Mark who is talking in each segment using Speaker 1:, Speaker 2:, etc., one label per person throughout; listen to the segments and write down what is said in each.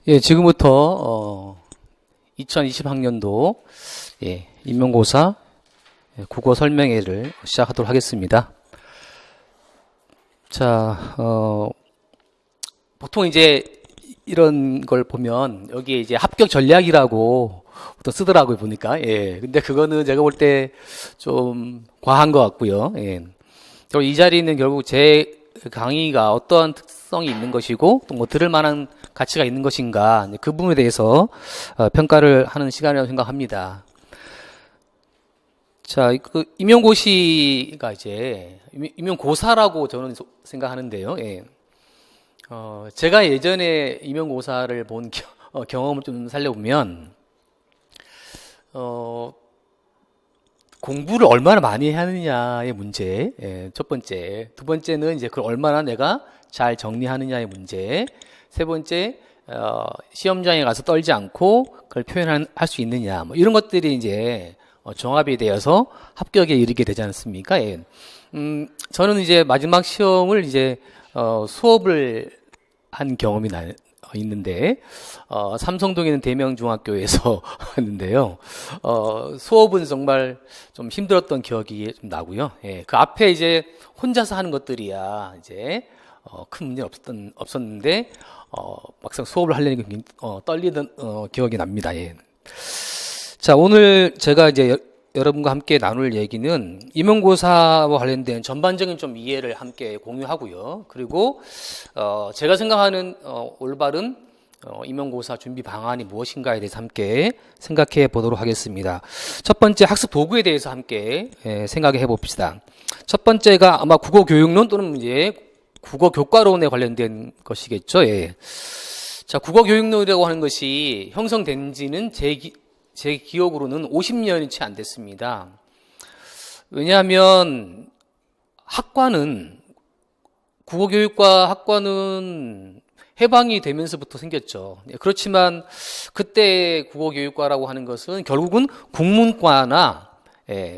Speaker 1: 예, 지금부터 2020학년도 임용고사 국어 설명회를 시작하도록 하겠습니다. 자, 보통 이제 이런 걸 보면 여기에 이제 합격 전략이라고 또 쓰더라고요, 보니까. 예. 근데 그거는 제가 볼 때 좀 과한 것 같고요. 예. 그리고 이 자리는 결국 제 강의가 어떠한 특성이 있는 것이고 또 뭐 들을 만한 가치가 있는 것인가, 그 부분에 대해서 평가를 하는 시간이라고 생각합니다. 자, 그 임용고시가 이제 임용고사라고 저는 생각하는데요. 예. 제가 예전에 임용고사를 본 경험을 좀 살려보면 공부를 얼마나 많이 하느냐의 문제, 첫 번째. 두 번째는 이제 그걸 얼마나 내가 잘 정리하느냐의 문제. 세 번째, 시험장에 가서 떨지 않고 그걸 표현할 수 있느냐. 뭐 이런 것들이 이제 종합이 되어서 합격에 이르게 되지 않습니까? 예. 저는 이제 마지막 시험을 이제 수업을 한 경험이 있는데, 삼성동에 있는 대명중학교에서 했는데요. 수업은 정말 좀 힘들었던 기억이 좀 나고요. 예, 그 앞에 이제 혼자서 하는 것들이야 이제 큰 문제는 없었는데 막상 수업을 하려니까 떨리던 기억이 납니다. 예. 자, 오늘 제가 이제 여러분과 함께 나눌 얘기는 임용고사와 관련된 전반적인 좀 이해를 함께 공유하고요. 그리고 제가 생각하는 올바른 임용고사 준비 방안이 무엇인가에 대해서 함께 생각해 보도록 하겠습니다. 첫 번째, 학습 도구에 대해서 함께 생각해 봅시다. 첫 번째가 아마 국어교육론 또는 이제 국어교과론에 관련된 것이겠죠. 예. 자, 국어교육론이라고 하는 것이 형성된 지는 제 기억으로는 50년이 채 안 됐습니다. 왜냐하면 국어교육과 학과는 해방이 되면서부터 생겼죠. 그렇지만 그때 국어교육과라고 하는 것은 결국은 국문과나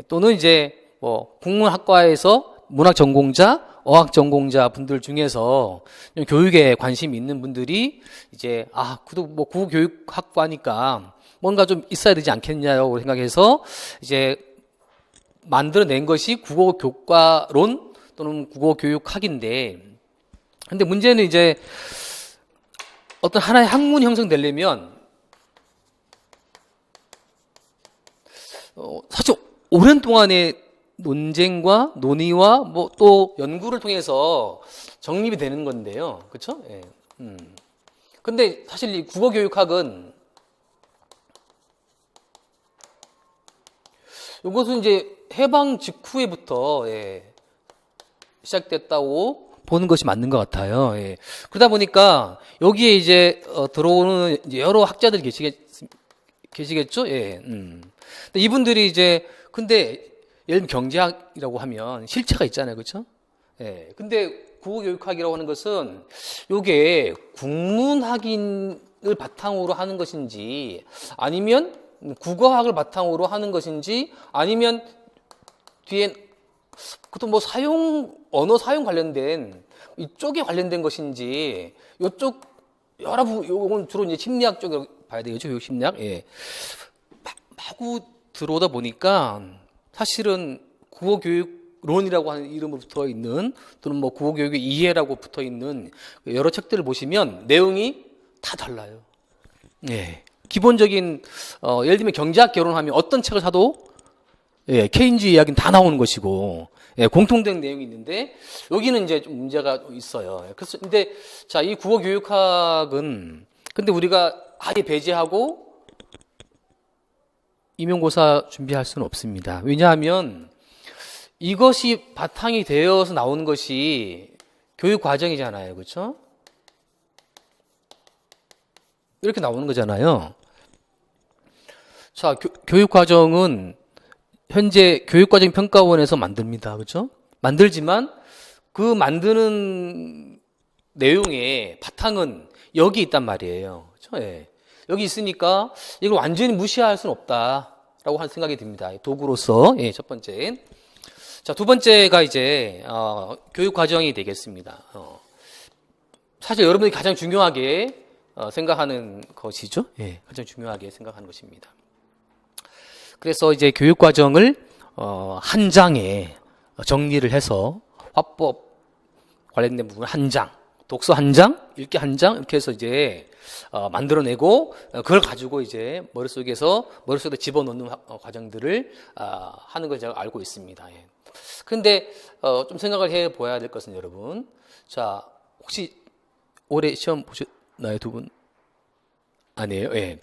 Speaker 1: 또는 이제 뭐 국문학과에서 문학 전공자, 어학 전공자 분들 중에서 교육에 관심이 있는 분들이 이제 그래도 뭐 국어교육학과니까 뭔가 좀 있어야 되지 않겠냐고 생각해서 이제 만들어낸 것이 국어교과론 또는 국어교육학인데, 근데 문제는 이제 어떤 하나의 학문이 형성되려면 사실 오랜 동안의 논쟁과 논의와 뭐 또 연구를 통해서 정립이 되는 건데요, 그렇죠? 예. 근데 사실 이 국어교육학은 이것은 이제 해방 직후에부터 시작됐다고 보는 것이 맞는 것 같아요. 예. 그러다 보니까 여기에 이제 들어오는 이제 여러 학자들이 계시겠죠. 예. 근데 이분들이 이제 근데 예를 들면 경제학이라고 하면 실체가 있잖아요, 그렇죠? 예. 근데 국어교육학이라고 하는 것은 이게 국문학인을 바탕으로 하는 것인지 아니면 국어학을 바탕으로 하는 것인지 아니면 뒤에 그것도 뭐 언어 사용 관련된 이쪽에 관련된 것인지 이쪽 여러 부분, 요건 주로 이제 심리학 쪽으로 봐야 되겠죠, 교육 심리학. 예. 마구 들어오다 보니까 사실은 국어교육론이라고 하는 이름으로 붙어 있는 또는 뭐 국어교육의 이해라고 붙어 있는 여러 책들을 보시면 내용이 다 달라요. 예. 기본적인 예를 들면 경제학 개론하면 어떤 책을 사도 케인즈 이야기는 다 나오는 것이고 공통된 내용이 있는데 여기는 이제 좀 문제가 있어요. 그래서 근데 자, 이 국어 교육학은 근데 우리가 아예 배제하고 임용고사 준비할 수는 없습니다. 왜냐하면 이것이 바탕이 되어서 나오는 것이 교육 과정이잖아요. 그렇죠? 이렇게 나오는 거잖아요. 자, 교육 과정은 현재 교육과정평가원에서 만듭니다. 그렇죠? 만들지만 그 만드는 내용의 바탕은 여기 있단 말이에요. 그렇죠? 예. 여기 있으니까 이걸 완전히 무시할 수는 없다라고 생각이 듭니다. 도구로서. 첫 번째. 자, 두 번째가 이제 교육 과정이 되겠습니다. 사실 여러분들이 가장 중요하게 생각하는 것이죠. 예, 가장 중요하게 생각하는 것입니다. 그래서 이제 교육 과정을 한 장에 정리를 해서 화법 관련된 부분 한 장, 독서 한 장, 읽기 한 장 이렇게 해서 이제 만들어내고 그걸 가지고 이제 머릿속에 집어넣는 과정들을 하는 걸 제가 알고 있습니다. 예. 그런데 좀 생각을 해 보아야 될 것은 여러분, 자 혹시 올해 시험 보셨나요, 두 분? 아니에요. 예.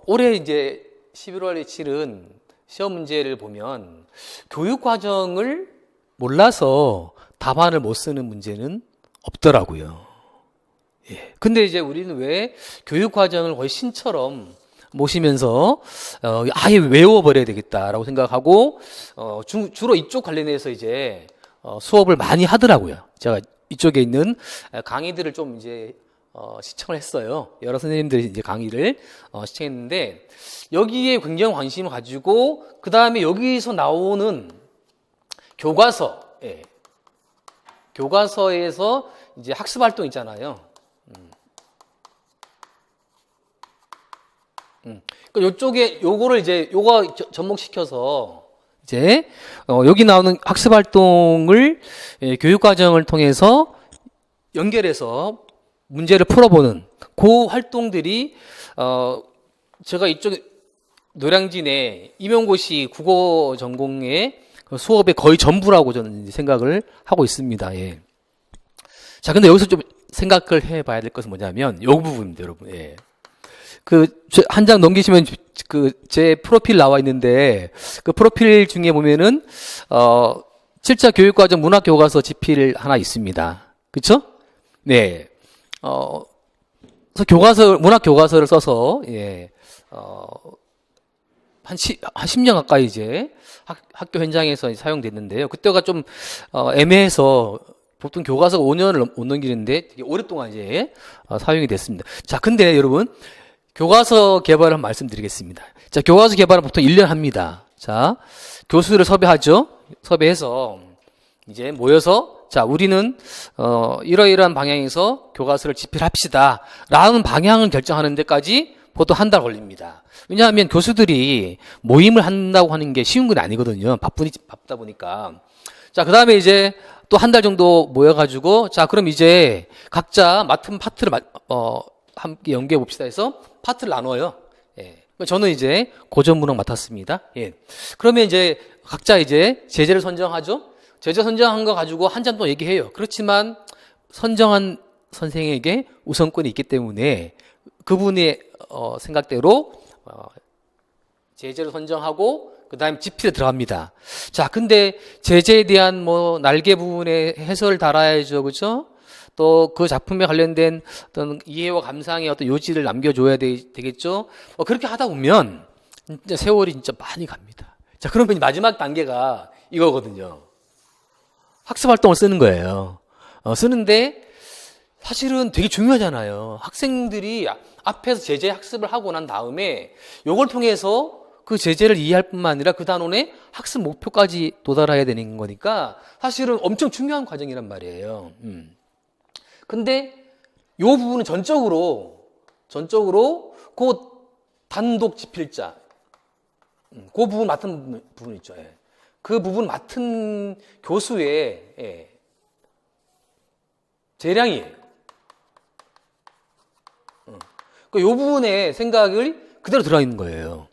Speaker 1: 올해 이제 11월에 치른 시험 문제를 보면 교육 과정을 몰라서 답안을 못 쓰는 문제는 없더라고요. 예. 근데 이제 우리는 왜 교육 과정을 거의 신처럼 모시면서 아예 외워버려야 되겠다라고 생각하고 주로 이쪽 관련해서 이제 수업을 많이 하더라고요. 제가 이쪽에 있는 강의들을 좀 이제 시청을 했어요. 여러 선생님들이 이제 강의를 시청했는데 여기에 굉장히 관심을 가지고 그 다음에 여기서 나오는 교과서, 예. 교과서에서 이제 학습 활동 있잖아요. 요쪽에 요거를 이제 요거 접목시켜서 이제 여기 나오는 학습 활동을 교육 과정을 통해서 연결해서 문제를 풀어보는 그 활동들이 제가 이쪽 노량진의 임용고시 국어 전공의 수업의 거의 전부라고 저는 생각을 하고 있습니다. 예. 자, 근데 여기서 좀 생각을 해봐야 될 것은 뭐냐면 요 부분입니다, 여러분. 예. 한 장 넘기시면 제 프로필 나와 있는데 그 프로필 중에 보면은 7차 교육과정 문학교과서 집필 하나 있습니다. 그쵸? 네. 그래서 문학교과서를 써서 예. 한 10년 가까이 이제 학교 현장에서 사용됐는데요. 그때가 좀 애매해서 보통 교과서가 5년을 못 넘기는데 되게 오랫동안 이제 사용이 됐습니다. 자, 근데 여러분 교과서 개발을 말씀드리겠습니다. 자, 교과서 개발은 보통 1년 합니다. 자, 교수를 섭외하죠. 섭외해서 이제 모여서 자, 우리는 이러이러한 방향에서 교과서를 집필합시다 라는 방향을 결정하는 데까지 보통 한 달 걸립니다. 왜냐하면 교수들이 모임을 한다고 하는 게 쉬운 건 아니거든요. 바쁘다 보니까. 자, 그 다음에 이제 또 한 달 정도 모여가지고 자, 그럼 이제 각자 맡은 파트를 함께 연구해 봅시다 해서 파트를 나눠요. 예. 저는 이제 고전 문학 맡았습니다. 예. 그러면 이제 각자 이제 제재를 선정하죠. 제재 선정한 거 가지고 한 장 또 얘기해요. 그렇지만 선정한 선생에게 우선권이 있기 때문에 그분의 생각대로 제재를 선정하고 그 다음에 집필에 들어갑니다. 자, 근데 제재에 대한 뭐 날개 부분에 해설을 달아야죠, 그렇죠? 또 그 작품에 관련된 어떤 이해와 감상의 어떤 요지를 남겨줘야 되겠죠? 그렇게 하다 보면 진짜 세월이 진짜 많이 갑니다. 자, 그러면 마지막 단계가 이거거든요. 학습 활동을 쓰는 거예요. 쓰는데 사실은 되게 중요하잖아요. 학생들이 앞에서 제재 학습을 하고 난 다음에 이걸 통해서 그 제재를 이해할 뿐만 아니라 그 단원의 학습 목표까지 도달해야 되는 거니까 사실은 엄청 중요한 과정이란 말이에요. 근데 이 부분은 전적으로 그 단독 집필자 그 부분 맡은 부분 있죠. 예. 그 부분 맡은 교수의 재량이에요. 이 부분에 생각을 그대로 들어있는 거예요.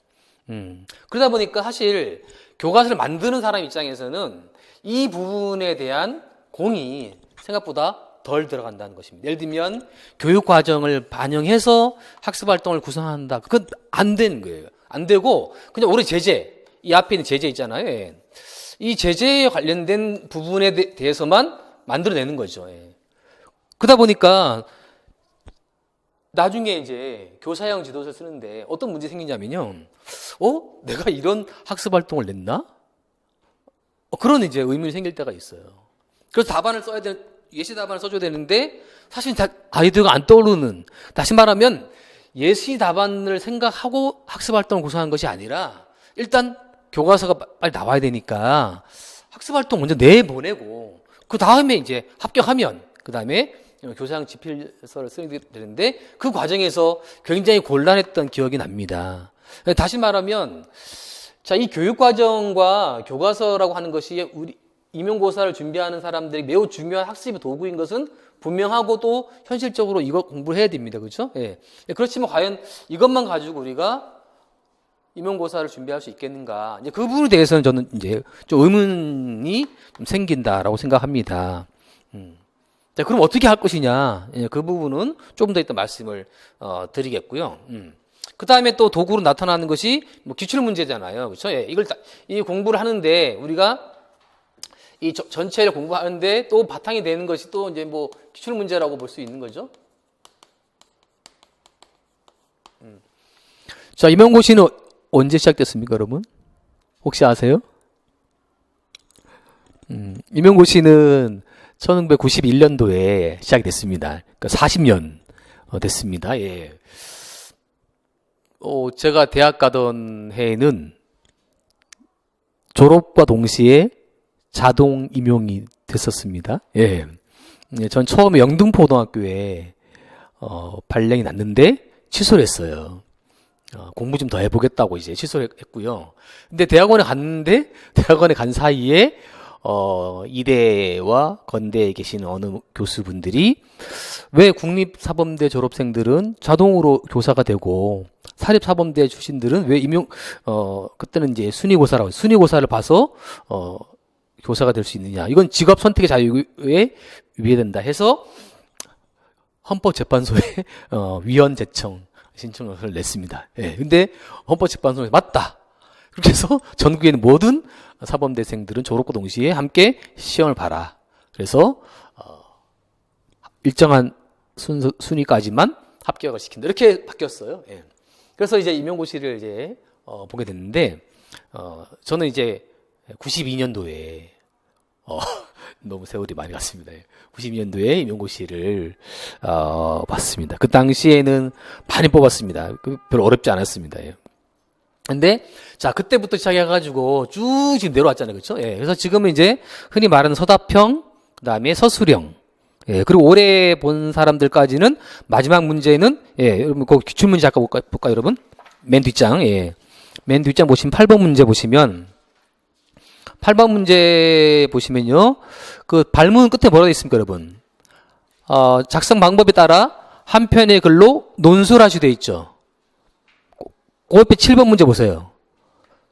Speaker 1: 그러다 보니까 사실 교과서를 만드는 사람 입장에서는 이 부분에 대한 공이 생각보다 덜 들어간다는 것입니다. 예를 들면 교육 과정을 반영해서 학습 활동을 구성한다. 그건 안 되는 거예요. 안 되고 그냥 오히려 제재, 이 앞에 있는 제재 있잖아요. 예. 이 제재에 관련된 부분에 대해서만 만들어내는 거죠. 예. 그러다 보니까 나중에 이제 교사형 지도서를 쓰는데 어떤 문제 생기냐면요. 내가 이런 학습 활동을 냈나? 그런 이제 의문이 생길 때가 있어요. 그래서 답안을 써야 예시 답안을 써줘야 되는데 사실 아이디어가 안 떠오르는, 다시 말하면 예시 답안을 생각하고 학습 활동을 구성한 것이 아니라 일단 교과서가 빨리 나와야 되니까 학습 활동 먼저 내보내고 그 다음에 이제 합격하면 그 다음에 교사형 지필서를 쓰게 되는데 그 과정에서 굉장히 곤란했던 기억이 납니다. 다시 말하면 자, 이 교육과정과 교과서라고 하는 것이 우리 임용고사를 준비하는 사람들이 매우 중요한 학습의 도구인 것은 분명하고 또 현실적으로 이거 공부를 해야 됩니다. 그렇죠? 예. 그렇지만 과연 이것만 가지고 우리가 임용고사를 준비할 수 있겠는가? 이제 그 부분에 대해서는 저는 이제 좀 의문이 좀 생긴다라고 생각합니다. 자, 그럼 어떻게 할 것이냐? 예, 그 부분은 조금 더 이따 말씀을 드리겠고요. 그 다음에 또 도구로 나타나는 것이 뭐 기출 문제잖아요. 그렇죠? 예, 이 공부를 하는데 우리가 이 전체를 공부하는데 또 바탕이 되는 것이 또 이제 뭐 기출 문제라고 볼 수 있는 거죠. 자, 임용고시는 언제 시작됐습니까, 여러분? 혹시 아세요? 임용고시는 1991년도에 시작이 됐습니다. 그러니까 40년 됐습니다. 예. 제가 대학 가던 해에는 졸업과 동시에 자동 임용이 됐었습니다. 예. 전 처음에 영등포고등학교에 발령이 났는데 취소를 했어요. 공부 좀 더 해보겠다고 이제 취소를 했고요. 근데 대학원에 갔는데 대학원에 간 사이에 이대와 건대에 계신 어느 교수분들이 왜 국립사범대 졸업생들은 자동으로 교사가 되고 사립사범대 출신들은 왜 그때는 이제 순위고사를 봐서 교사가 될 수 있느냐. 이건 직업 선택의 자유에 위배된다 해서 헌법재판소에 위헌 제청 신청을 냈습니다. 예. 근데 헌법재판소에서 맞다. 그렇게 해서 전국에 있는 모든 사범대생들은 졸업과 동시에 함께 시험을 봐라. 그래서 일정한 순위까지만 합격을 시킨다. 이렇게 바뀌었어요. 예. 그래서 이제 임용고시를 이제 보게 됐는데 저는 이제 92년도에 너무 세월이 많이 갔습니다. 92년도에 임용고시를 봤습니다. 그 당시에는 많이 뽑았습니다. 별로 어렵지 않았습니다. 예. 근데 자, 그때부터 시작해가지고 쭉 지금 내려왔잖아요. 그렇죠? 예. 그래서 지금은 이제 흔히 말하는 서답형, 그다음에 서술형, 예. 그리고 올해 본 사람들까지는 마지막 문제는 예, 여러분 그 기출 문제 잠깐 볼까요, 여러분? 맨 뒷장, 예. 맨 뒷장 보시면 8번 문제 보시면 8번 문제 보시면요. 그 발문 끝에 뭐라고 되어 있습니까, 여러분? 작성 방법에 따라 한 편의 글로 논술하시오 되어 있죠. 그 옆에 7번 문제 보세요.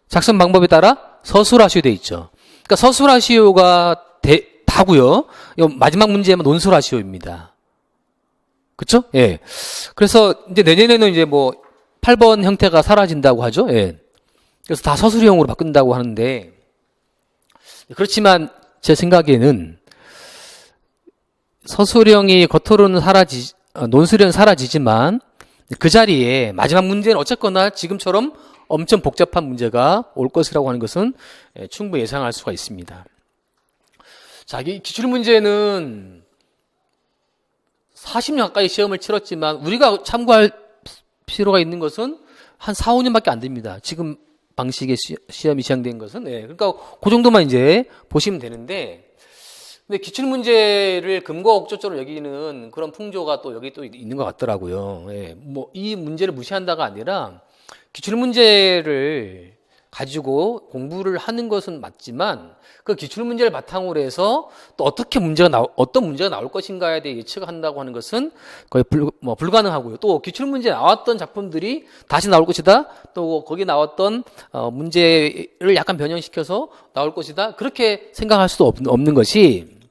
Speaker 1: 작성 방법에 따라 서술하시오 되어 있죠. 그러니까 서술하시오가 다고요. 마지막 문제는 논술하시오입니다. 그렇죠? 예. 그래서 이제 내년에는 이제 뭐 8번 형태가 사라진다고 하죠. 예. 그래서 다 서술형으로 바꾼다고 하는데 그렇지만 제 생각에는 서술형이 겉으로는 논술형은 사라지지만 그 자리에 마지막 문제는 어쨌거나 지금처럼 엄청 복잡한 문제가 올 것이라고 하는 것은 충분히 예상할 수가 있습니다. 자, 이 기출 문제는 40년 가까이 시험을 치렀지만 우리가 참고할 필요가 있는 것은 한 4, 5년밖에 안 됩니다. 지금 방식의 시험이 시행된 것은. 네. 그러니까 그 정도만 이제 보시면 되는데 근데 기출 문제를 금과 옥조조로 여기는 그런 풍조가 또 여기 또 있는 것 같더라고요. 예. 뭐 이 문제를 무시한다가 아니라 기출 문제를 가지고 공부를 하는 것은 맞지만 그 기출 문제를 바탕으로 해서 또 어떤 문제가 나올 것인가에 대해 예측을 한다고 하는 것은 거의 불가능하고요. 또 기출 문제에 나왔던 작품들이 다시 나올 것이다. 또 거기 나왔던 문제를 약간 변형시켜서 나올 것이다. 그렇게 생각할 수도 없는 것이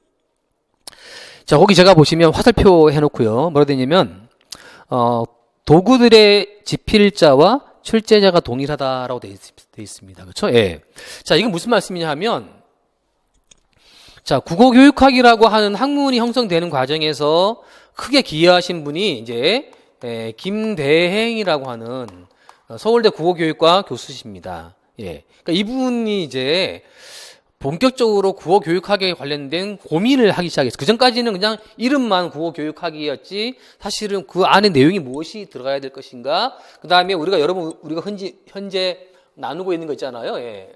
Speaker 1: 자, 거기 제가 보시면 화살표 해놓고요. 뭐라 되냐면 도구들의 지필자와 출제자가 동일하다라고 되어 있습니다. 그렇죠? 예. 자, 이건 무슨 말씀이냐 하면 자, 국어교육학이라고 하는 학문이 형성되는 과정에서 크게 기여하신 분이 이제 김대행이라고 하는 서울대 국어교육과 교수십니다. 예. 그러니까 이분이 이제 본격적으로 국어교육학에 관련된 고민을 하기 시작했어요. 그 전까지는 그냥 이름만 국어교육학이었지 사실은 그 안에 내용이 무엇이 들어가야 될 것인가. 그 다음에 우리가 현재 나누고 있는 거 있잖아요. 예.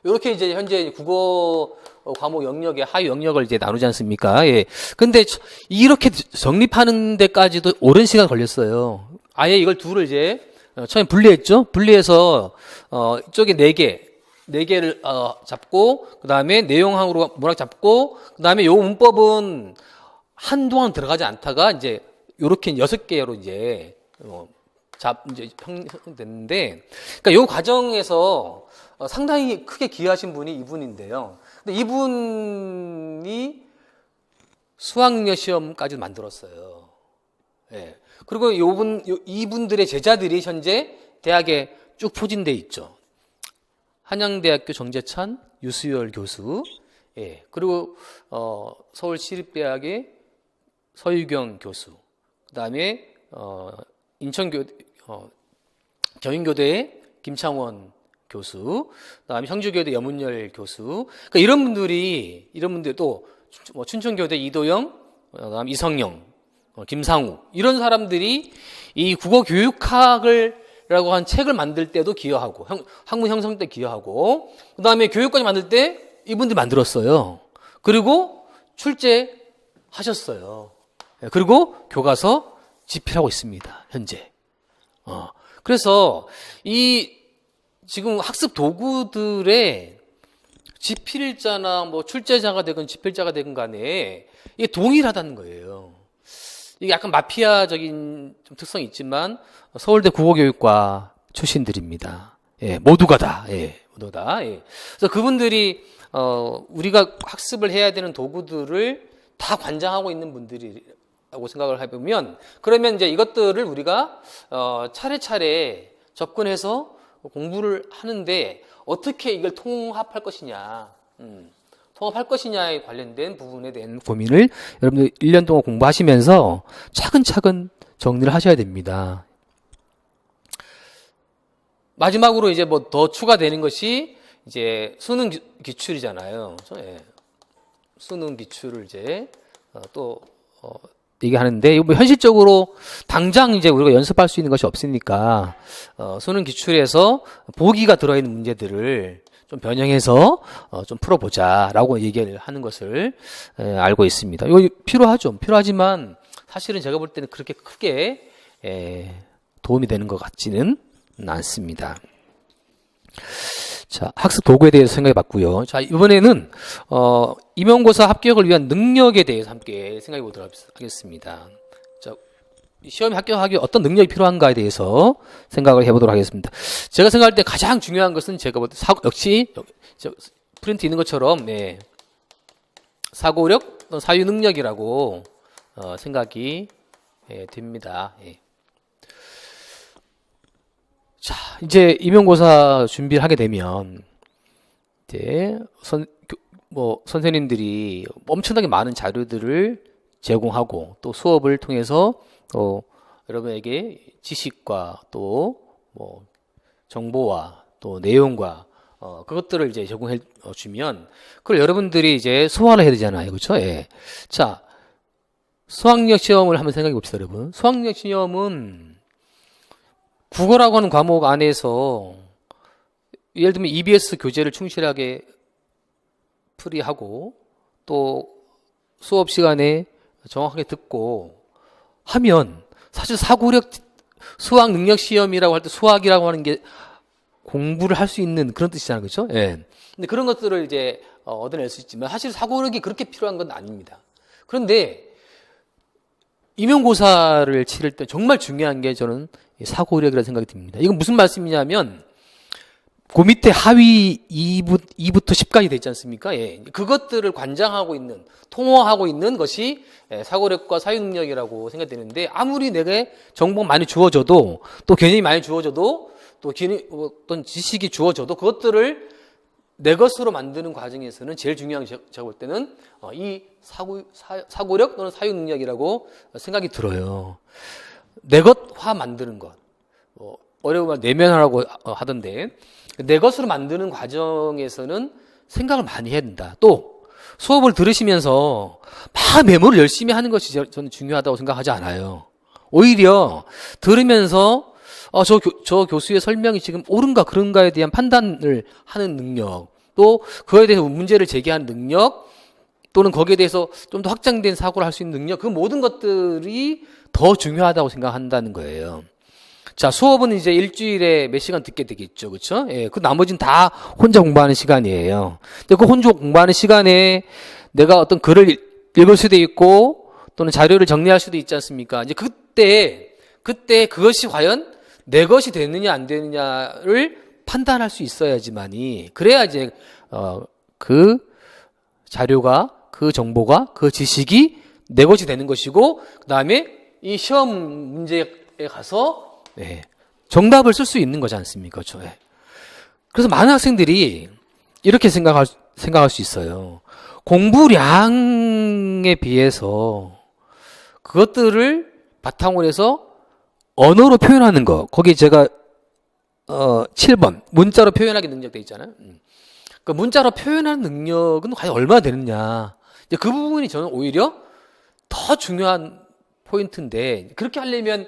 Speaker 1: 이렇게 이제 현재 국어 과목 영역의 하위 영역을 이제 나누지 않습니까? 예. 근데 이렇게 정립하는 데까지도 오랜 시간 걸렸어요. 아예 이걸 둘을 이제 처음에 분리했죠. 분리해서 이쪽에 네 개를 잡고 그다음에 내용항으로 문학 잡고 그다음에 요 문법은 한동안 들어가지 않다가 이제 요렇게 6개로 이제 이제 형성됐는데, 그러니까 요 과정에서 상당히 크게 기여하신 분이 이분인데요. 근데 이분이 수학능력 시험까지 만들었어요. 예. 그리고 이분들의 제자들이 현재 대학에 쭉 포진돼 있죠. 한양대학교 정재찬, 유수열 교수, 예. 그리고 서울시립대학의 서유경 교수, 그다음에 경인교대의 김창원 교수, 그다음에 형주교대 염은열 교수. 그러니까 이런 분들 또 춘천교대 이도영, 그다음 이성영, 김상우 이런 사람들이 이 국어교육학을라고 한 책을 만들 때도 기여하고 학문 형성 때 기여하고 그다음에 교육까지 만들 때 이분들이 만들었어요. 그리고 출제하셨어요. 그리고 교과서 집필하고 있습니다. 현재. 그래서 이 지금 학습 도구들의 집필자나 뭐 출제자가 되건 집필자가 되건 간에 이게 동일하다는 거예요. 이게 약간 마피아적인 좀 특성이 있지만 서울대 국어교육과 출신들입니다. 예, 모두가 다. 예, 모두가 다. 예. 그래서 그분들이 우리가 학습을 해야 되는 도구들을 다 관장하고 있는 분들이라고 생각을 해보면, 그러면 이제 이것들을 우리가 차례차례 접근해서 공부를 하는데 어떻게 이걸 통합할 것이냐, 통합할 것이냐에 관련된 부분에 대한 고민을 여러분들 1년 동안 공부하시면서 차근차근 정리를 하셔야 됩니다. 마지막으로 이제 뭐 더 추가되는 것이 이제 수능 기출이잖아요. 예. 수능 기출을 이제 또 얘기하는데, 뭐 현실적으로 당장 이제 우리가 연습할 수 있는 것이 없으니까 수능 기출에서 보기가 들어있는 문제들을 좀 변형해서 좀 풀어보자라고 얘기를 하는 것을 알고 있습니다. 이거 필요하죠. 필요하지만 사실은 제가 볼 때는 그렇게 크게 도움이 되는 것 같지는 않습니다. 자, 학습 도구에 대해서 생각해 봤고요. 자, 이번에는 임용고사 합격을 위한 능력에 대해서 함께 생각해 보도록 하겠습니다. 자, 시험에 합격하기 어떤 능력이 필요한가에 대해서 생각을 해보도록 하겠습니다. 제가 생각할 때 가장 중요한 것은 제가 볼 때 역시 프린트 있는 것처럼 사고력, 사유 능력이라고 생각이 됩니다. 예. 자, 이제 임용고사 준비를 하게 되면 이제 선생님들이 엄청나게 많은 자료들을 제공하고 또 수업을 통해서 또 여러분에게 지식과 또 뭐 정보와 또 내용과 그것들을 이제 제공해 주면 그걸 여러분들이 이제 소화를 해야 되잖아요. 그렇죠? 예. 자, 수학력 시험을 한번 생각해 봅시다, 여러분. 수학력 시험은 국어라고 하는 과목 안에서 예를 들면 EBS 교재를 충실하게 풀이하고 또 수업 시간에 정확하게 듣고 하면 사실 수학 능력 시험이라고 할 때 수학이라고 하는 게 공부를 할 수 있는 그런 뜻이잖아요. 그렇죠? 예. 근데 그런 것들을 이제 얻어낼 수 있지만 사실 사고력이 그렇게 필요한 건 아닙니다. 그런데 임용고사를 치를 때 정말 중요한 게 저는 사고력이라는 생각이 듭니다. 이건 무슨 말씀이냐면 그 밑에 하위 2부터 10까지 돼 있지 않습니까? 예. 그것들을 관장하고 있는, 통화하고 있는 것이 사고력과 사유능력이라고 생각되는데, 아무리 내게 정보가 많이 주어져도 또 개념이 많이 주어져도 또 어떤 지식이 주어져도 그것들을 내 것으로 만드는 과정에서는 제일 중요한 게 제가 볼 때는 이 사고력 또는 사유능력이라고 생각이 들어요. 내 것화 만드는 것. 어려우면 내면화라고 하던데, 내 것으로 만드는 과정에서는 생각을 많이 해야 된다. 또 수업을 들으시면서 막 메모를 열심히 하는 것이 저는 중요하다고 생각하지 않아요. 오히려 들으면서 저 교수의 설명이 지금 옳은가 그런가에 대한 판단을 하는 능력, 또 그거에 대해서 문제를 제기하는 능력, 또는 거기에 대해서 좀 더 확장된 사고를 할 수 있는 능력, 그 모든 것들이 더 중요하다고 생각한다는 거예요. 자, 수업은 이제 일주일에 몇 시간 듣게 되겠죠. 그쵸? 예, 그 나머지는 다 혼자 공부하는 시간이에요. 근데 그 혼자 공부하는 시간에 내가 어떤 글을 읽을 수도 있고, 또는 자료를 정리할 수도 있지 않습니까? 이제 그때 그것이 과연 내 것이 되느냐 안 되느냐를 판단할 수 있어야지만이, 그래야 이제, 그 자료가, 그 정보가, 그 지식이 내 것이 되는 것이고, 그 다음에 이 시험 문제에 가서, 네, 정답을 쓸 수 있는 거지 않습니까? 그렇죠? 네. 그래서 많은 학생들이 이렇게 생각할 수 있어요. 공부량에 비해서 그것들을 바탕으로 해서 언어로 표현하는 거, 거기 제가 7번 문자로 표현하기 능력 돼 있잖아요. 그 문자로 표현하는 능력은 과연 얼마나 되느냐. 이제 그 부분이 저는 오히려 더 중요한 포인트인데, 그렇게 하려면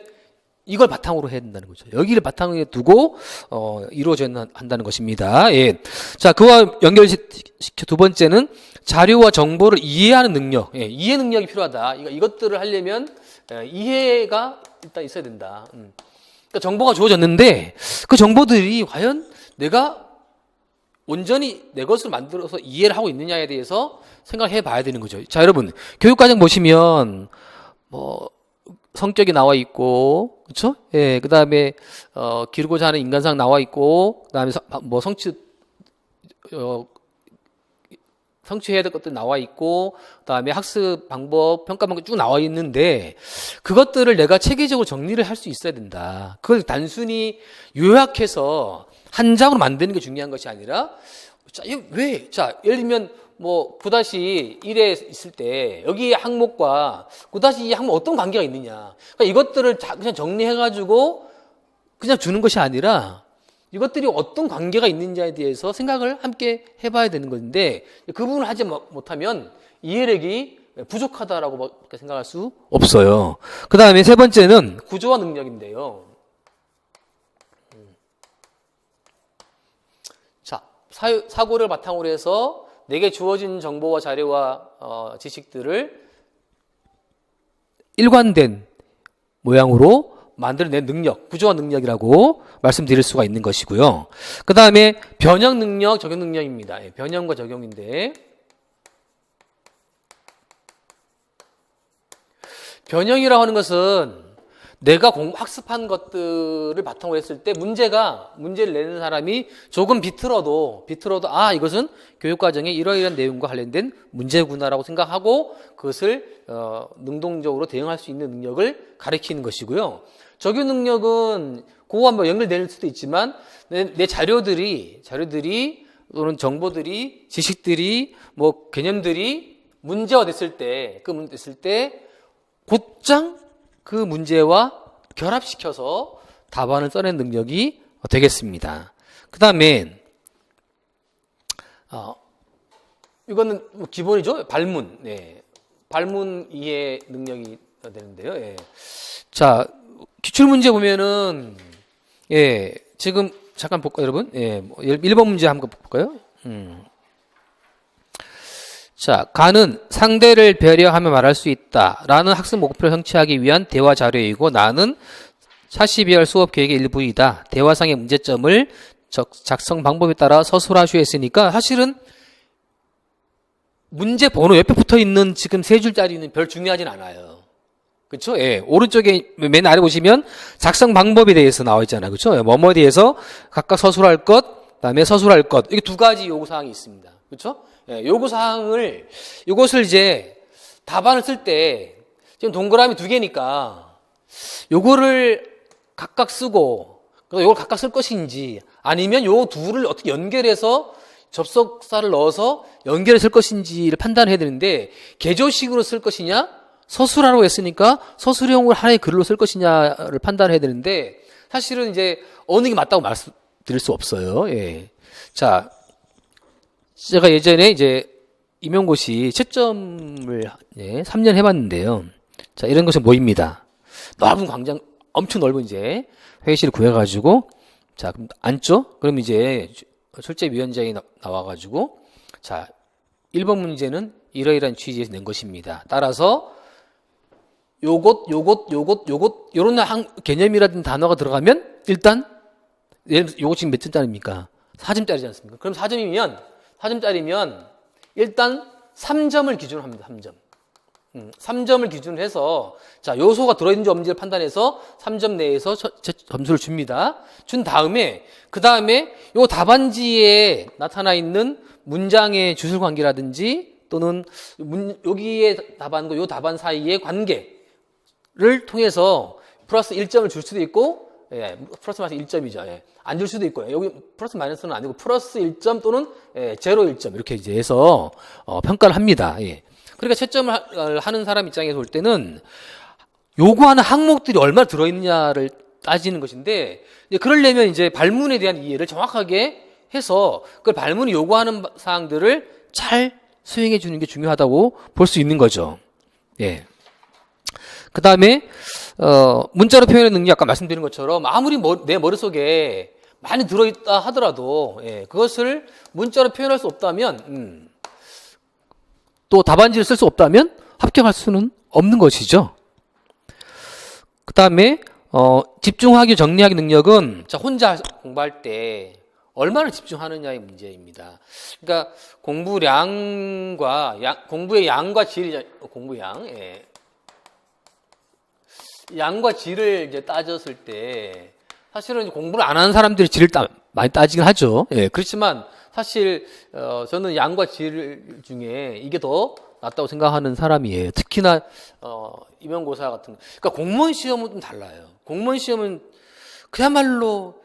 Speaker 1: 이걸 바탕으로 해야 된다는 거죠. 여기를 바탕에 두고 이루어져야 한다는 것입니다. 예. 자, 그와 연결시켜 두 번째는 자료와 정보를 이해하는 능력. 예, 이해 능력이 필요하다. 이것들을 하려면 이해가 일단 있어야 된다. 그러니까 정보가 주어졌는데 그 정보들이 과연 내가 온전히 내 것으로 만들어서 이해를 하고 있느냐에 대해서 생각해 봐야 되는 거죠. 자, 여러분, 교육과정 보시면 뭐 성격이 나와 있고, 그렇죠? 예, 그다음에 기르고자 하는 인간상 나와 있고, 그다음에 뭐 성취해야 될 것들 나와 있고, 그다음에 학습 방법, 평가 방법 쭉 나와 있는데, 그것들을 내가 체계적으로 정리를 할 수 있어야 된다. 그걸 단순히 요약해서 한 장으로 만드는 게 중요한 것이 아니라, 자, 예를 들면 뭐 9-1에 있을 때 여기 항목과 9-2 항목 어떤 관계가 있느냐. 그러니까 이것들을 그냥 정리해가지고 그냥 주는 것이 아니라 이것들이 어떤 관계가 있는지에 대해서 생각을 함께 해봐야 되는 건데, 그 부분을 하지 못하면 이해력이 부족하다라고 생각할 수 없어요. 그 다음에 세 번째는 구조화 능력인데요. 자, 사고를 바탕으로 해서 내게 주어진 정보와 자료와 지식들을 일관된 모양으로 만들어낸 능력, 구조화 능력이라고 말씀드릴 수가 있는 것이고요. 그 다음에 변형 능력, 적용 능력입니다. 변형과 적용인데, 변형이라고 하는 것은 내가 학습한 것들을 바탕으로 했을 때 문제를 내는 사람이 조금 비틀어도 이것은 교육과정의 이러이러한 내용과 관련된 문제구나라고 생각하고 그것을 능동적으로 대응할 수 있는 능력을 가리키는 것이고요. 적용 능력은 그거와 뭐 연결될 수도 있지만 내 자료들이 또는 정보들이, 지식들이, 뭐 개념들이 문제가 됐을 때, 곧장 그 문제와 결합시켜서 답안을 써낸 능력이 되겠습니다. 그 다음에 이거는 뭐 기본이죠. 발문. 네. 발문 이해 능력이 되는데요. 예. 자, 기출문제 보면은, 예, 지금 잠깐 볼까요, 여러분? 예, 1번 문제 한번 볼까요? 자, 가는 상대를 배려하며 말할 수 있다 라는 학습 목표를 성취하기 위한 대화 자료이고, 나는 42월 수업 계획의 일부이다. 대화상의 문제점을 작성 방법에 따라 서술하시오 했으니까, 사실은 문제 번호 옆에 붙어 있는 지금 세 줄짜리는 별 중요하진 않아요. 그렇죠? 예. 오른쪽에 맨 아래 보시면 작성 방법에 대해서 나와 있잖아요. 그렇죠? 뭐뭐에 대해서 각각 서술할 것, 그다음에 서술할 것. 이게 두 가지 요구 사항이 있습니다. 그렇죠? 예, 요구 사항을, 이것을 이제 답안을 쓸 때 지금 동그라미 두 개니까 요거를 각각 쓰고, 그래서 요걸 각각 쓸 것인지, 아니면 요 둘을 어떻게 연결해서 접속사를 넣어서 연결해 쓸 것인지를 판단해야 되는데, 개조식으로 쓸 것이냐, 서술하라고 했으니까 서술형을 하나의 글로 쓸 것이냐를 판단해야 되는데, 사실은 이제 어느 게 맞다고 말씀드릴 수 없어요. 예. 자, 제가 예전에 이제 임용고시 채점을 3년 해봤는데요. 자, 이런 것이 모입니다. 넓은 광장, 엄청 넓은 이제 회의실을 구해가지고, 자, 그럼 앉죠? 그럼 이제 출제위원장이 나와가지고 자 1번 문제는 이러이러한 취지에서 낸 것입니다. 따라서 요것 요런 개념이라든 단어가 들어가면 일단 요거 지금 몇 점짜리입니까? 4점짜리지 않습니까? 그럼 4점짜리면 일단 3점을 기준으로 합니다. 3점. 3점을 기준으로 해서 자 요소가 들어있는지 없는지를 판단해서 3점 내에서 점수를 줍니다. 준 다음에 그 다음에 요 답안지에 나타나 있는 문장의 주술 관계라든지 또는 여기에 답안과 요 답안 사이의 관계를 통해서 플러스 1점을 줄 수도 있고 예, 플러스 마이너스 1점이죠. 예. 안 줄 수도 있고요. 여기 플러스 마이너스는 아니고 플러스 1점 또는 제로 1점 이렇게 이제 해서 평가를 합니다. 예. 그러니까 채점을 하는 사람 입장에서 볼 때는 요구하는 항목들이 얼마나 들어있느냐를 따지는 것인데 그러려면 이제 발문에 대한 이해를 정확하게 해서 그 발문이 요구하는 사항들을 잘 수행해 주는 게 중요하다고 볼 수 있는 거죠. 예. 그 다음에 문자로 표현하는 능력 아까 말씀드린 것처럼 아무리 내 머릿속에 많이 들어있다 하더라도 예, 그것을 문자로 표현할 수 없다면 또 답안지를 쓸 수 없다면 합격할 수는 없는 것이죠. 그 다음에 집중하기 정리하기 능력은 자 혼자 공부할 때 얼마나 집중하느냐의 문제입니다. 그러니까 공부의 양과 질이 예. 양과 질을 이제 따졌을 때 사실은 공부를 안 하는 사람들이 질을 많이 따지긴 하죠. 예, 그렇지만 사실 저는 양과 질 중에 이게 더 낫다고 생각하는 사람이에요. 특히나 임용고사 같은 그러니까 공무원 시험은 좀 달라요. 공무원 시험은 그야말로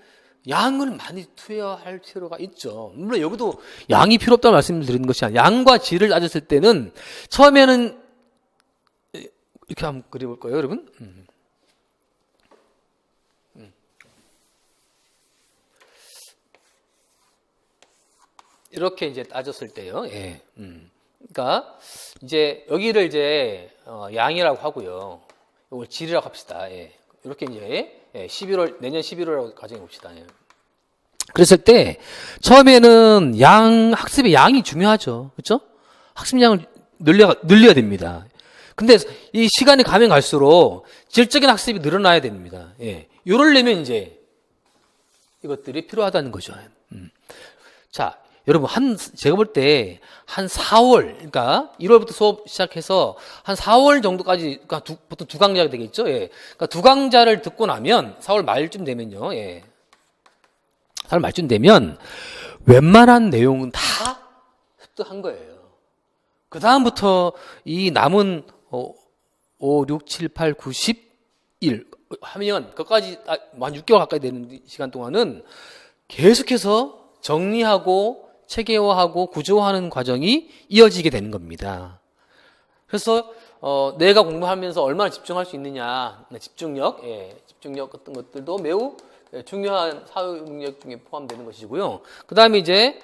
Speaker 1: 양을 많이 투여할 필요가 있죠. 물론 여기도 양이 필요 없다는 말씀을 드리는 것이 아니라 양과 질을 따졌을 때는 처음에는 이렇게 한번 그려볼 거예요, 여러분. 이렇게 이제 따졌을 때요. 예. 그러니까 이제 여기를 이제 양이라고 하고요. 이걸 질이라고 합시다. 예. 이렇게 이제 11월 내년 11월이라고 가정해 봅시다. 예. 그랬을 때 처음에는 학습의 양이 중요하죠. 그렇죠? 학습량을 늘려야 됩니다. 근데 이 시간이 가면 갈수록 질적인 학습이 늘어나야 됩니다. 예. 요러려면 이제 이것들이 필요하다는 거죠. 자, 여러분 제가 볼 때 한 4월, 그러니까 1월부터 수업 시작해서 한 4월 정도까지, 그러니까 보통 두 강좌가 되겠죠. 예. 그러니까 두 강좌를 듣고 나면 4월 말쯤 되면요. 예. 4월 말쯤 되면 웬만한 내용은 다 습득한 거예요. 그 다음부터 이 남은 5, 6, 7, 8, 9, 11 하면 그까지 한 6개월 가까이 되는 시간 동안은 계속해서 정리하고 체계화하고 구조화하는 과정이 이어지게 되는 겁니다. 그래서 내가 공부하면서 얼마나 집중할 수 있느냐, 집중력 같은 것들도 매우 중요한 사회 능력 중에 포함되는 것이고요. 그 다음에 이제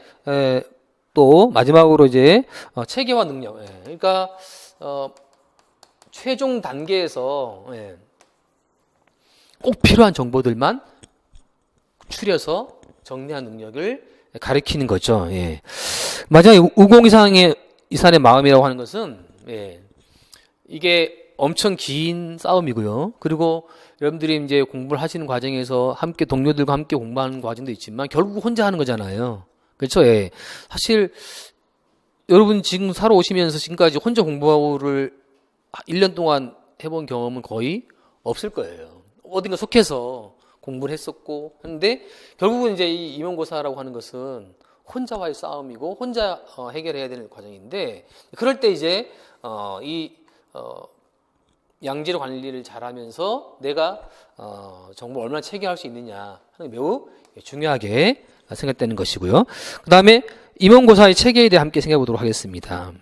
Speaker 1: 또 마지막으로 이제 체계화 능력. 그러니까 최종 단계에서 꼭 필요한 정보들만 추려서 정리한 능력을 가리키는 거죠. 예. 마지막에 우공이산의 마음이라고 하는 것은 이게 엄청 긴 싸움이고요. 그리고 여러분들이 이제 공부를 하시는 과정에서 함께 동료들과 함께 공부하는 과정도 있지만 결국 혼자 하는 거잖아요. 그렇죠? 예. 사실 여러분 지금 살아오시면서 지금까지 혼자 공부를 1년 동안 해본 경험은 거의 없을 거예요. 어딘가 속해서 공부를 했었고 했는데 결국은 이제 이 임용고사라고 하는 것은 혼자와의 싸움이고 혼자 해결해야 되는 과정인데 그럴 때 이제 양질 관리를 잘하면서 내가 정보를 얼마나 체계할 수 있느냐 하는 게 매우 중요하게 생각되는 것이고요. 그 다음에 임용고사의 체계에 대해 함께 생각해 보도록 하겠습니다.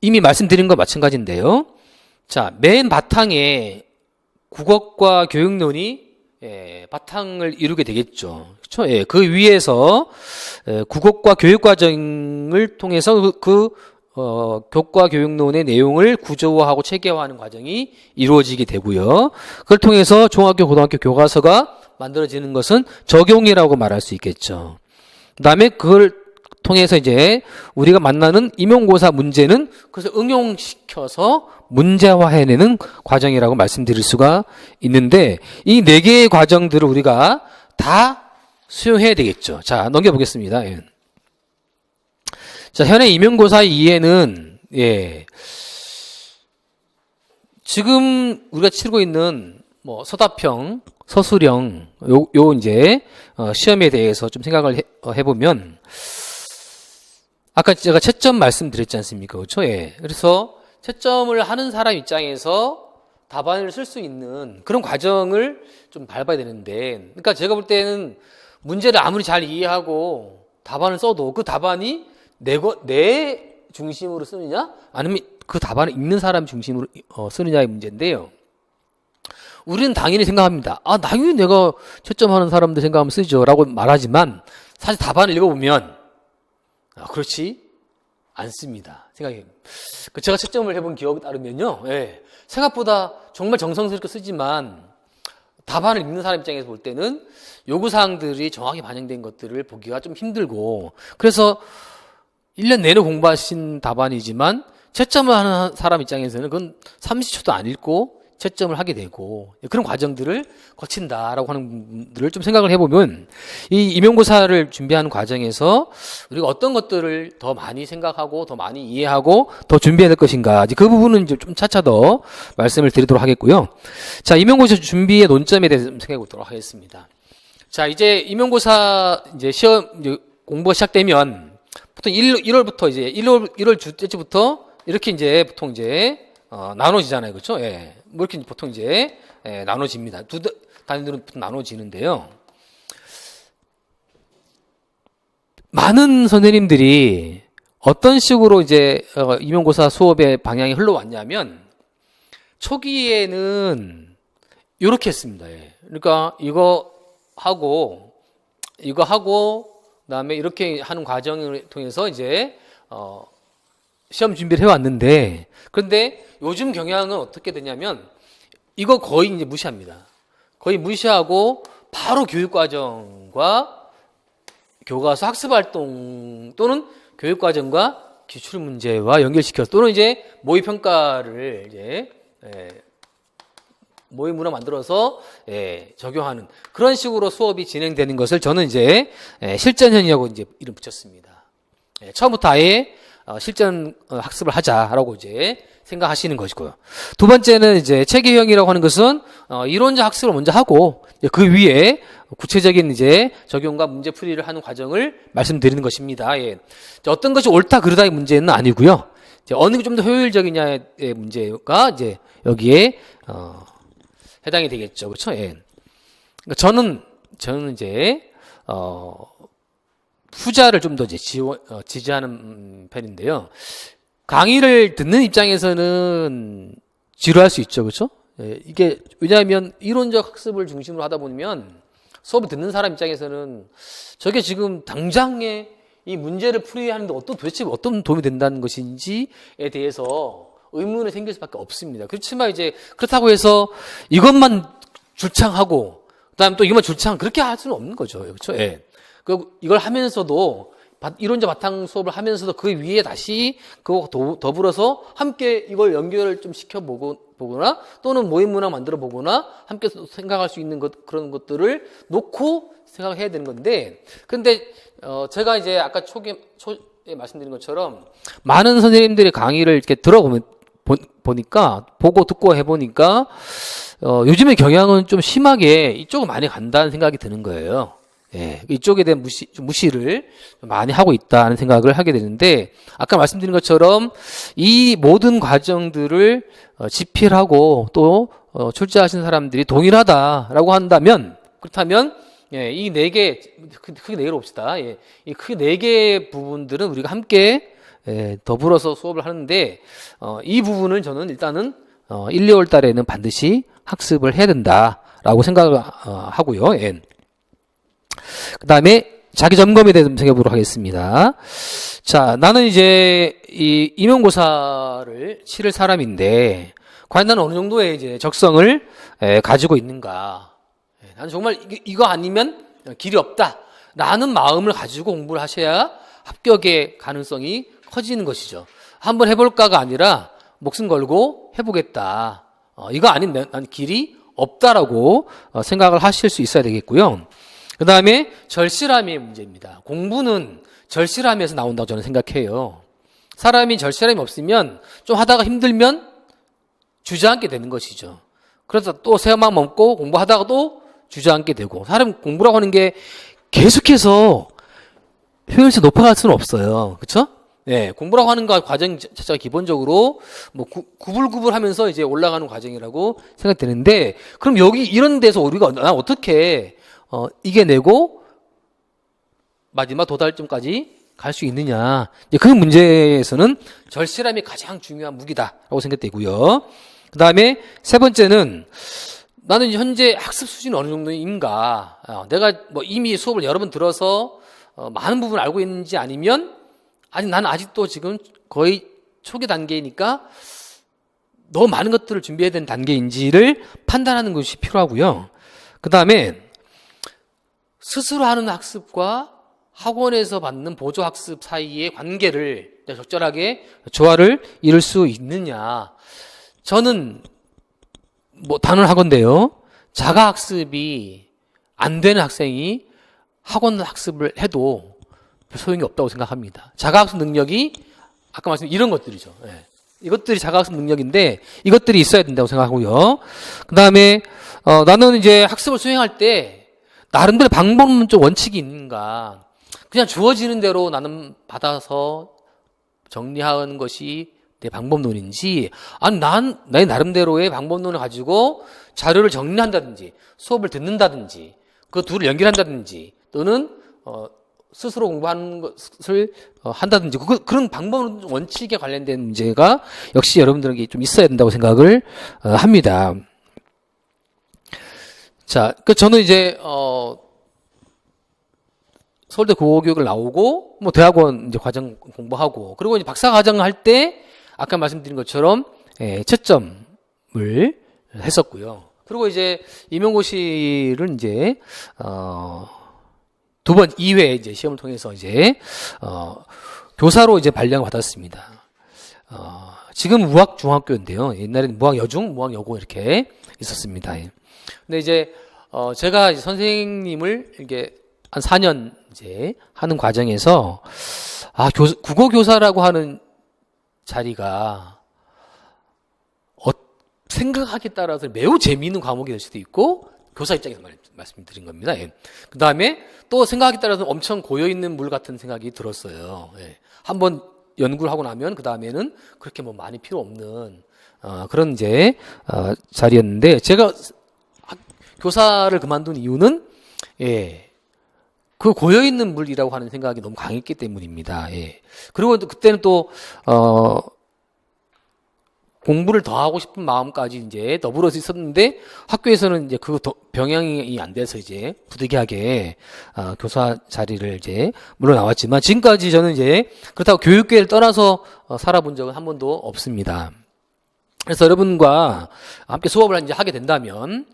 Speaker 1: 이미 말씀드린 것 마찬가지인데요. 자, 맨 바탕에 국어과 교육론이 바탕을 이루게 되겠죠. 그렇죠? 예, 그 위에서 국어과 교육과정을 통해서 교과 교육론의 내용을 구조화하고 체계화하는 과정이 이루어지게 되고요. 그걸 통해서 중학교, 고등학교 교과서가 만들어지는 것은 적용이라고 말할 수 있겠죠.
Speaker 2: 그다음에 그걸 통해서 이제 우리가 만나는 임용고사 문제는 그래서 응용시켜서 문제화해내는 과정이라고 말씀드릴 수가 있는데 이 네 개의 과정들을 우리가 다 수용해야 되겠죠. 자, 넘겨보겠습니다. 예. 자, 현행 임용고사 이해는 지금 우리가 치르고 있는 뭐 서답형, 서술형 요 이제 시험에 대해서 좀 생각을 해보면 아까 제가 채점 말씀드렸지 않습니까? 그렇죠? 예. 그래서 채점을 하는 사람 입장에서 답안을 쓸 수 있는 그런 과정을 좀 밟아야 되는데, 그러니까 제가 볼 때는 문제를 아무리 잘 이해하고 답안을 써도 그 답안이 내 중심으로 쓰느냐, 아니면 그 답안을 읽는 사람 중심으로 쓰느냐의 문제인데요. 우리는 당연히 생각합니다. 아, 당연히 내가 채점하는 사람들 생각하면 쓰죠. 라고 말하지만 사실 답안을 읽어보면 그렇지 않습니다. 생각해. 제가 채점을 해본 기억에 따르면요. 예, 생각보다 정말 정성스럽게 쓰지만 답안을 읽는 사람 입장에서 볼 때는 요구사항들이 정확히 반영된 것들을 보기가 좀 힘들고, 그래서 1년 내내 공부하신 답안이지만 채점을 하는 사람 입장에서는 그건 30초도 안 읽고 채점을 하게 되고 그런 과정들을 거친다라고 하는 부분들을 좀 생각을 해보면 이 임용고사를 준비하는 과정에서 우리가 어떤 것들을 더 많이 생각하고 더 많이 이해하고 더 준비해야 될 것인가, 그 부분은 이제 좀 차차 더 말씀을 드리도록 하겠고요. 자, 임용고사 준비의 논점에 대해서 좀 생각해 보도록 하겠습니다. 자, 이제 임용고사 이제 시험 이제 공부가 시작되면 보통 1월부터 이제 1월 주째부터 이렇게 이제 보통 이제 나눠지잖아요. 그렇죠? 예. 뭐 이렇게 보통 이제 나눠집니다. 두 단위들은 나눠지는데요. 많은 선생님들이 어떤 식으로 이제 임용고사 수업의 방향이 흘러왔냐면 초기에는 이렇게 했습니다. 예. 그러니까 이거 하고 그다음에 이렇게 하는 과정을 통해서 이제 시험 준비를 해왔는데, 그런데 요즘 경향은 어떻게 되냐면 이거 거의 이제 무시합니다. 거의 무시하고 바로 교육과정과 교과서 학습활동 또는 교육과정과 기출문제와 연결시켜서 또는 이제 모의평가를 이제 모의문화 만들어서 적용하는 그런 식으로 수업이 진행되는 것을 저는 이제 실전형이라고 이제 이름 붙였습니다. 처음부터 아예 실전 학습을 하자라고 이제 생각하시는 것이고요. 두 번째는 이제 체계형이라고 하는 것은 이론적 학습을 먼저 하고 그 위에 구체적인 이제 적용과 문제 풀이를 하는 과정을 말씀드리는 것입니다. 예. 어떤 것이 옳다 그르다의 문제는 아니고요. 이제 어느 게 좀 더 효율적이냐의 문제가 이제 여기에 해당이 되겠죠. 그렇죠? 예. 그러니까 저는 이제 후자를 좀 더 이제 지지하는 편인데요. 강의를 듣는 입장에서는 지루할 수 있죠, 그렇죠? 예, 이게 왜냐하면 이론적 학습을 중심으로 하다 보면 수업을 듣는 사람 입장에서는 저게 지금 당장에 이 문제를 풀이하는데 도대체 어떤 도움이 된다는 것인지에 대해서 의문이 생길 수밖에 없습니다. 그렇지만 이제 그렇다고 해서 이것만 줄창하고 그다음에 또 이것만 줄창 그렇게 할 수는 없는 거죠, 그렇죠? 예. 이걸 하면서도 이론적 바탕 수업을 하면서도 그 위에 다시 그거 더불어서 함께 이걸 연결을 좀 시켜보거나 또는 모의문화 만들어 보거나 함께 생각할 수 있는 그런 것들을 놓고 생각을 해야 되는 건데, 근데 제가 이제 아까 초에 말씀드린 것처럼 많은 선생님들의 강의를 이렇게 보니까 보고 듣고 해보니까 요즘의 경향은 좀 심하게 이쪽으로 많이 간다는 생각이 드는 거예요. 예, 이쪽에 대한 무시를 많이 하고 있다는 생각을 하게 되는데, 아까 말씀드린 것처럼 이 모든 과정들을 집필하고 또 출제하신 사람들이 동일하다라고 한다면, 그렇다면 이 네 개, 크게 네 개로 봅시다. 이 크게 네 개의 부분들은 우리가 함께 더불어서 수업을 하는데, 이 부분을 저는 일단은 1, 2월 달에는 반드시 학습을 해야 된다라고 생각을 하고요. 예. 그 다음에 자기 점검에 대해서 생각해 보도록 하겠습니다. 자, 나는 이제 이 임용고사를 치를 사람인데 과연 나는 어느 정도의 이제 적성을 가지고 있는가? 나는 정말 이거 아니면 길이 없다 라는 마음을 가지고 공부를 하셔야 합격의 가능성이 커지는 것이죠. 한번 해볼까가 아니라 목숨 걸고 해보겠다. 이거 아닌 난 길이 없다라고 생각을 하실 수 있어야 되겠고요. 그 다음에 절실함의 문제입니다. 공부는 절실함에서 나온다고 저는 생각해요. 사람이 절실함이 없으면 좀 하다가 힘들면 주저앉게 되는 것이죠. 그래서 또 새마음 먹고 공부하다가 또 주저앉게 되고, 사람 공부라고 하는 게 계속해서 효율성 높아갈 수는 없어요. 그렇죠? 네, 공부라고 하는 거 과정 자체가 기본적으로 뭐 구불구불 하면서 이제 올라가는 과정이라고 생각되는데, 그럼 여기 이런 데서 우리가 난 어떻게 이겨내고 마지막 도달점까지 갈 수 있느냐. 그 문제에서는 절실함이 가장 중요한 무기다라고 생각되고요. 그 다음에 세 번째는 나는 현재 학습 수준이 어느 정도인가. 내가 뭐 이미 수업을 여러 번 들어서 많은 부분을 알고 있는지, 아니면 아니 나는 아직도 지금 거의 초기 단계이니까 너무 많은 것들을 준비해야 되는 단계인지를 판단하는 것이 필요하고요. 그 다음에 스스로 하는 학습과 학원에서 받는 보조학습 사이의 관계를 적절하게 조화를 이룰 수 있느냐. 저는 뭐 단언하건대요. 자가학습이 안 되는 학생이 학원 학습을 해도 소용이 없다고 생각합니다. 자가학습 능력이 아까 말씀드린 이런 것들이죠. 예. 이것들이 자가학습 능력인데 이것들이 있어야 된다고 생각하고요. 그 다음에 나는 이제 학습을 수행할 때 나름대로 방법론적 원칙이 있는가. 그냥 주어지는 대로 나는 받아서 정리하는 것이 내 방법론인지, 아니 내 나름대로의 방법론을 가지고 자료를 정리한다든지 수업을 듣는다든지 그 둘을 연결한다든지 또는 스스로 공부하는 것을 한다든지 그런 방법 원칙에 관련된 문제가 역시 여러분들에게 좀 있어야 된다고 생각을 합니다. 자, 저는 이제 서울대 국어교육을 나오고 뭐 대학원 이제 과정 공부하고, 그리고 이제 박사 과정을 할 때 아까 말씀드린 것처럼 채점을 했었고요. 그리고 이제 임용고시를 이제 두 번 2회 이제 시험을 통해서 이제 교사로 이제 발령을 받았습니다. 지금 무학 중학교인데요. 옛날에는 무학 여중, 무학 여고 이렇게 있었습니다. 근데 이제 제가 이제 선생님을 이렇게 한 4년 이제 하는 과정에서 국어 교사라고 하는 자리가 생각하기에 따라서 매우 재미있는 과목이 될 수도 있고, 교사 입장에서 말씀드린 겁니다. 그 다음에 또 생각하기에 따라서 엄청 고여있는 물 같은 생각이 들었어요. 한번 연구를 하고 나면 그 다음에는 그렇게 뭐 많이 필요 없는 그런 이제 자리였는데, 제가 교사를 그만둔 이유는 그 고여있는 물이라고 하는 생각이 너무 강했기 때문입니다. 그리고 그때는 또 공부를 더 하고 싶은 마음까지 이제 더불어서 있었는데, 학교에서는 이제 그 병행이 안 돼서 이제 부득이하게 교사 자리를 이제 물러나왔지만, 지금까지 저는 이제 그렇다고 교육계를 떠나서 살아본 적은 한 번도 없습니다. 그래서 여러분과 함께 수업을 이제 하게 된다면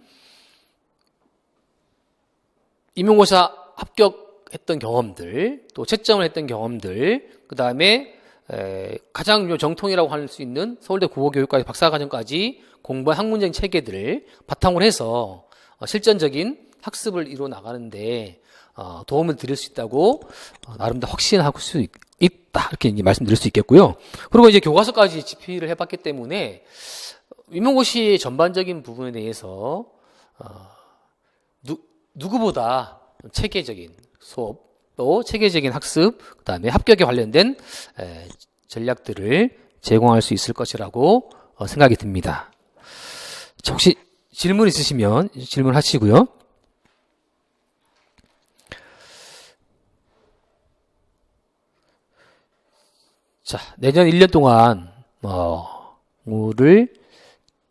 Speaker 2: 임용고사 합격했던 경험들, 또 채점을 했던 경험들, 그 다음에 가장 정통이라고 할 수 있는 서울대 국어교육과의 박사과정까지 공부한 학문적인 체계들을 바탕으로 해서 실전적인 학습을 이루어 나가는데 도움을 드릴 수 있다고 나름대로 확신할 수 있다, 이렇게 이제 말씀드릴 수 있겠고요. 그리고 이제 교과서까지 집필을 해봤기 때문에 임용고시 전반적인 부분에 대해서 누구보다 체계적인 수업, 또 체계적인 학습, 그 다음에 합격에 관련된 전략들을 제공할 수 있을 것이라고 생각이 듭니다. 혹시 질문 있으시면 질문하시고요. 자, 내년 1년 동안 공부를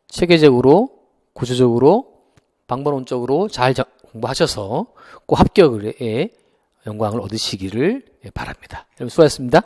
Speaker 2: 체계적으로, 구조적으로, 방법론적으로 잘 공부하셔서 꼭 합격의 영광을 얻으시기를 바랍니다. 여러분 수고하셨습니다.